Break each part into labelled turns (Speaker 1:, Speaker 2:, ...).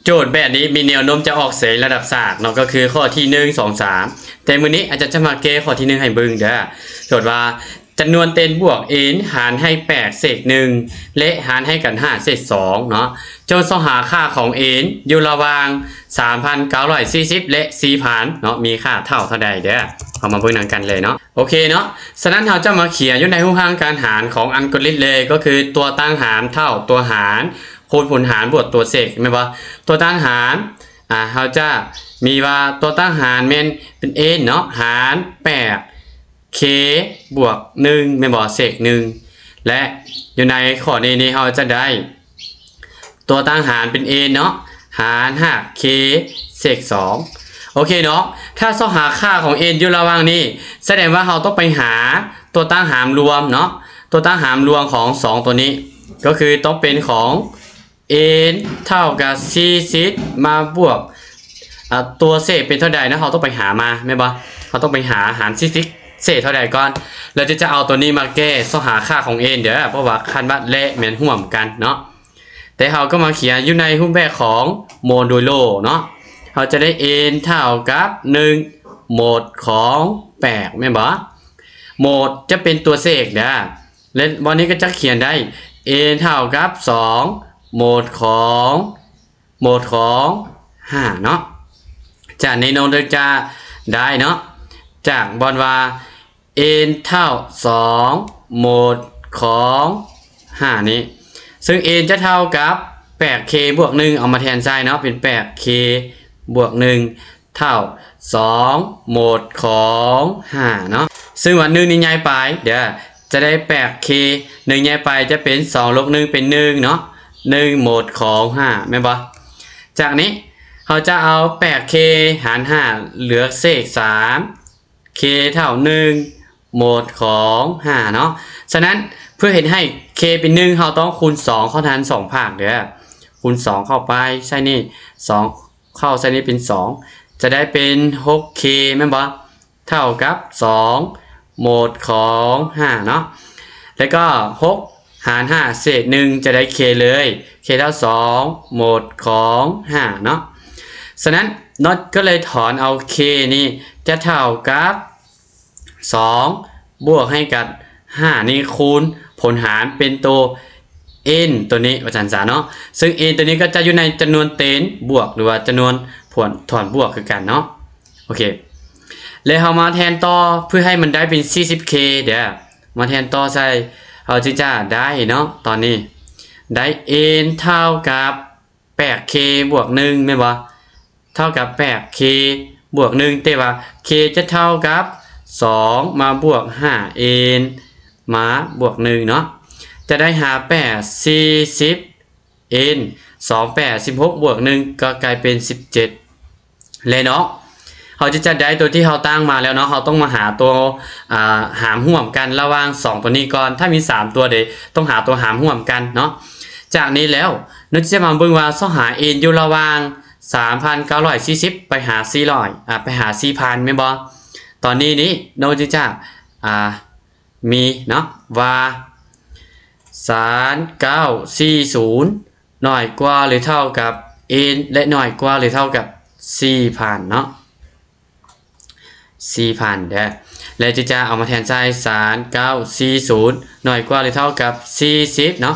Speaker 1: โจทย์แบบนี้มีแนวโน้มจะออกเสียงระดับศาสตร์เนาะก็คือข้อที่1 2 3แต่มื้อนี้อาจารย์จะมาแก้ข้อที่1ให้เบิ่งเด้อโจทย์ว่าจำนวนเต็นบวก n หารให้8เศษ1และหารให้กัน5เศษ2เนาะโจทย์หาค่าของ n อยู่ระหว่าง 3,940 และ 4,000 เนาะมีค่าเท่าใดเด้อเอามาเบิ่งนำกันเลยเนาะโอเคเนาะฉะนั้นเราจะมาเขียนอยู่ในรูปร่างการหารของอัลกอริทึมเลยก็คือตัวตั้งหารเท่าตัวหารคูณผลหารบวกตัวเศษไหมบ่ตัวตั้งหารเราจะมีว่าตัวตั้งหารเป็น n เนาะหาร8 k บวก1ไม่บ่เศษ1และอยู่ในข้อนี้เราจะได้ตัวตั้งหารเป็น n เนาะหาร 5k เศษ2โอเคเนาะถ้าเราหาค่าของ n อยู่ระหว่างนี้แสดงว่าเราต้องไปหาตัวตั้งหารรวมเนาะตัวตั้งหารรวมของ2ตัวนี้ก็คือต้องเป็นของ n เท่ากับ40มาบวกตัวเศษเป็นเท่าใดนะเราต้องไปหามาไม่บ่เราต้องไปหาร40เศษเท่าใดก่อนเราจะเอาตัวนี้มาแก้ต้องหาค่าของ n เดี๋ยวเพราะว่าคันว่าและเหมือนห่วมกันเนาะแต่เราก็มาเขียนอยู่ในรูปแบบของโมดูโลเนาะเราจะได้ n เท่ากับ1โหมดของ8ไม่บ่โหมดจะเป็นตัวเศษเด้อและวันนี้ก็จะเขียนได้ n เท่ากับ2โหมดของ5เนาะจากในโน้ตจะได้เนาะจากบอลว่า n เท่า2โหมดของ5นี้ซึ่ง n จะเท่ากับ 8k บวก1เอามาแทนใส่เนาะเป็น 8k บวก1เท่า2โหมดของ5เนาะซึ่งวัน1นี่ย้ายไปเดี๋ยวจะได้ 8k 1ย้ายไปจะเป็น2ลบ1เป็น1เนาะ1โหมดของ5แม่นบ่จากนี้เราจะเอา 8k หาร5เหลือเศษ3k เท่า1โหมดของ5เนาะฉะนั้นเพื่อเห็นให้ k เป็น1เราต้องคูณ2เข้าทัน2ภาคเด้อคูณ2เข้าไปใช่นี่2เข้าใช่นี่เป็น2จะได้เป็น 6k แม่นบ่เท่ากับ2โหมดของ5เนาะแล้วก็6หาร5เศษ1จะได้ k เลย k เท่า2โหมดของ5เนาะฉะนั้นน็อตก็เลยถอนเอา k นี่จะเท่ากับ2บวกให้กับ5นี่คูณผลหารเป็นตัว n ตัวนี้อาจารย์สาเนาะซึ่ง n ตัวนี้ก็จะอยู่ในจำนวนเต็นบวกหรือว่าจำนวนถอนบวกคือกันเนาะโอเคแล้วเรามาแทนต่อเพื่อให้มันได้เป็น 40k เดี๋ยวมาแทนต่อใส่เราจะได้เนาะตอนนี้ได้ n เท่ากับ 8k บวก1ไม่บ่เท่ากับ 8k บวก1แต่ว่า k จะเท่ากับ2มาบวก 5n มาบวก1เนาะจะได้หา8 40n 2 8 16บวก1ก็กลายเป็น17เลยเนาะเราจะได้ตัวที่เราตั้งมาแล้วเนาะเราต้องมาหาตัวหารร่วมกันระหว่าง2ตัวนี้ก่อนถ้ามี3ตัวเดี๋ยวต้องหาตัวหารร่วมกันเนาะจากนี้แล้วนึกจะมาเบิ่งว่าต้องหา n อยู่ระหว่าง 3,940 ไปหา400ไปหา 4,000 แม่นบ่ตอนนี้เราจะมีเนาะว่า3940น้อยกว่าหรือเท่ากับ n และน้อยกว่าหรือเท่ากับ 4,000 เนาะ 4,000 เด้อแล้วจะเอามาแทนใส่3940น้อยกว่าหรือเท่ากับ40เนาะ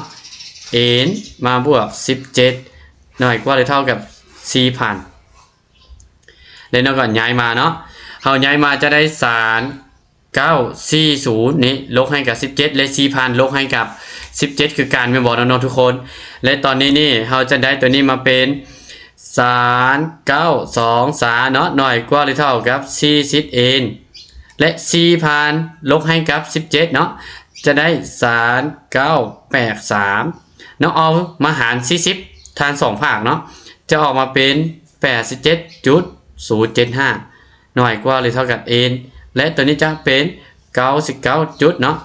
Speaker 1: n มาบวก17น้อยกว่าหรือเท่ากับ 4,000 แล้วเราก็ย้ายมาเนาะเราย้ายมาจะได้3940นี้ลบให้กับ17และ 4,000 ลบให้กับ17คือการไม่บอกน้องๆทุกคนและตอนนี้เราจะได้ตัวนี้มาเป็น3923เนาะน้อยกว่าหรือเท่ากับ40n และ 4,000 ลบให้กับ17เนาะจะได้3983เนาะเอามาหาร40ทาน2ภาคเนาะจะออกมาเป็น 87.075 น้อยกว่าหรือเท่ากับ n และตัวนี้จะเป็น 99 จุดเนาะ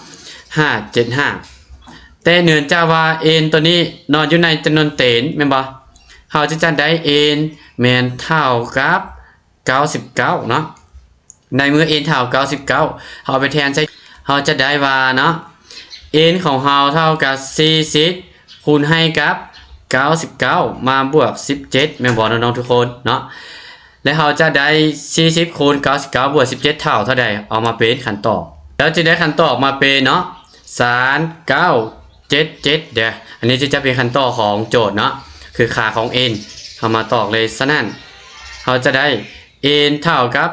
Speaker 1: 575แต่เนื่องจากว่า n ตัวนี้นอนอยู่ในจำนวนเต็นแม่นบ่เราจะได้ n แม่นเท่ากับ99เนาะในเมื่อ n เท่า99เราไปแทนใช้เราจะได้ว่าเนาะ n ของเราเท่ากับ40คูณให้กับ 99มาบวก17แม่นบ่น้องๆทุกคนเนาะและเราจะได้40คูณ99บวก17เท่าใดเอามาเป็นขั้นตอบแล้วจะได้ขั้นตอบมาเป็นเนาะ3977เด้ออันนี้จะเป็นขั้นตอบของโจทย์เนาะคือค่าของ n เอามาตอกเลยซะนั่นเราจะได้ n เท่ากับ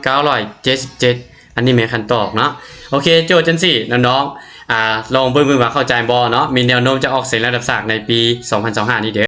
Speaker 1: 3977อันนี้แม่นขั้นตอบเนาะโอเคโจทย์จังซี่น้องๆลองเบิ่งว่าเข้าใจบ่เนาะมีแนวโน้มจะออกเสียงระดับศาสตร์ในปี2025นี้เด้อ